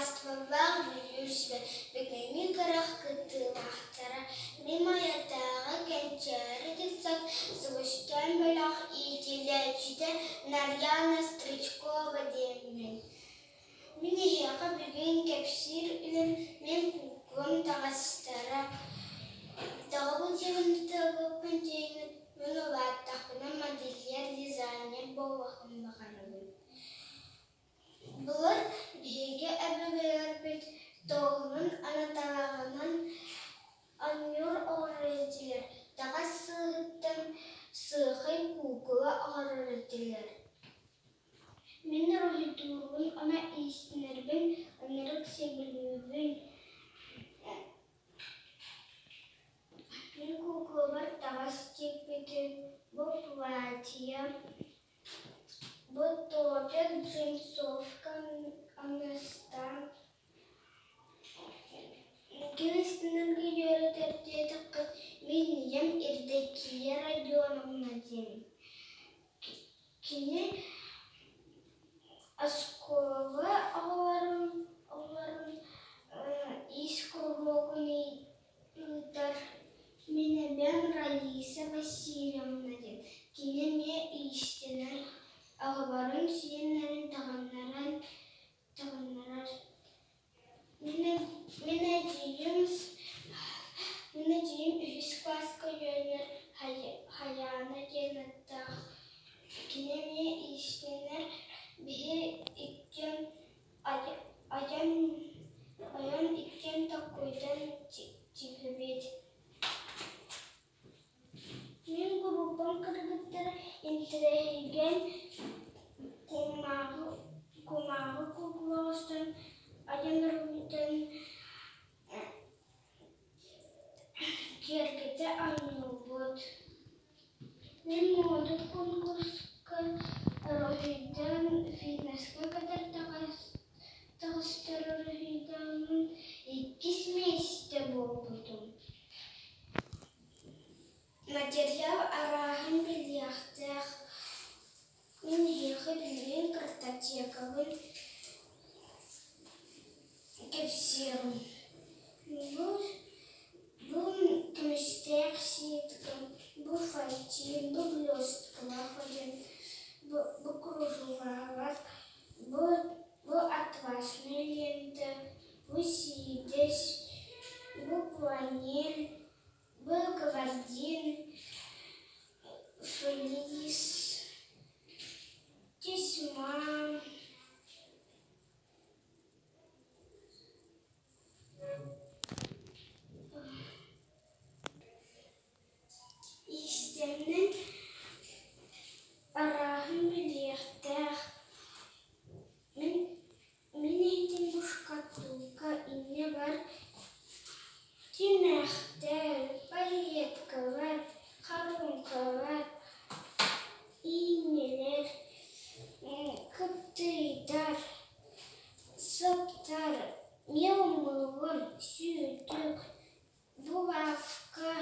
Астмаллах бүлүрсбе, бекнени карах кытылахтара, мимаятаға кәнчәрі дитсак, сывыштан бөлақ итиләчіде Нарьяна Стричкова деммен. Мен ехеға бүгін кәпсір үлім, мен куклым тағастара. Тағы бұл жевінді тағыппын дейіні, мен олаттақпына модельер, дизайнер болуақын бағарабын. Бұлар бейге әбігілер бет тоғының анаталағынан аннюр оғырретілер. Таға сығыттың сығый кукула оғырретілер. Мен рухитурбын, ана истинербін, анырық себілюбін. Мен кукулар тағас текпетін, бұл платья, бұл топик, джинсовка, анастан. Кенестінімге үйреттерде таққын, мен ем ирдекие радионымна дем. Кені Осколы ағыларын искругоғын ұйтар. Мене бен Раиса Васильевна дем. Кені ме истенер ағыларын сүйенлерін тағаннарар. Мене дейім үхіс класқа жөнер хаяна денеттақ. Кені ме истенер бихи иккен аян иккен таққойдан тигібет. Мен группам кыргыттары интелеген комағы куклауыстан аянырымдан кергеті айнылбыт. Мен моды конкурска рохидан фитнеске кадар тағыстыры рохиданын 2 месте болбудum. Материал арағын білияқтақ. Мен ехі білген картотекавын кепсерім. Бұл күмістер сеткім, бұл файтин, бұл блесткалар ходен, бұл кружевалар, бұл атласный ленті, бұл сидес, бұл планель, бұл гвоздин, флис, тесьма. Истемнен арағын білектәқ. Мен ейтін бұл шкатулка ине бар. Тимәқтәл, пайеткалар, қарункалар, инелер, кыптыйдар, саптар, мелмылым, сүйдік, булавка,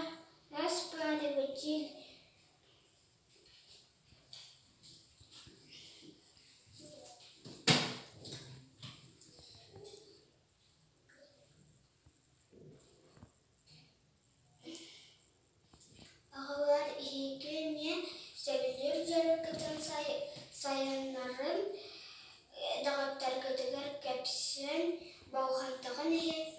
распариватель. Ағылар егене сөйлер жәрі кітін сайынларын дағаттар кітігер кәпсін бауғантығын ет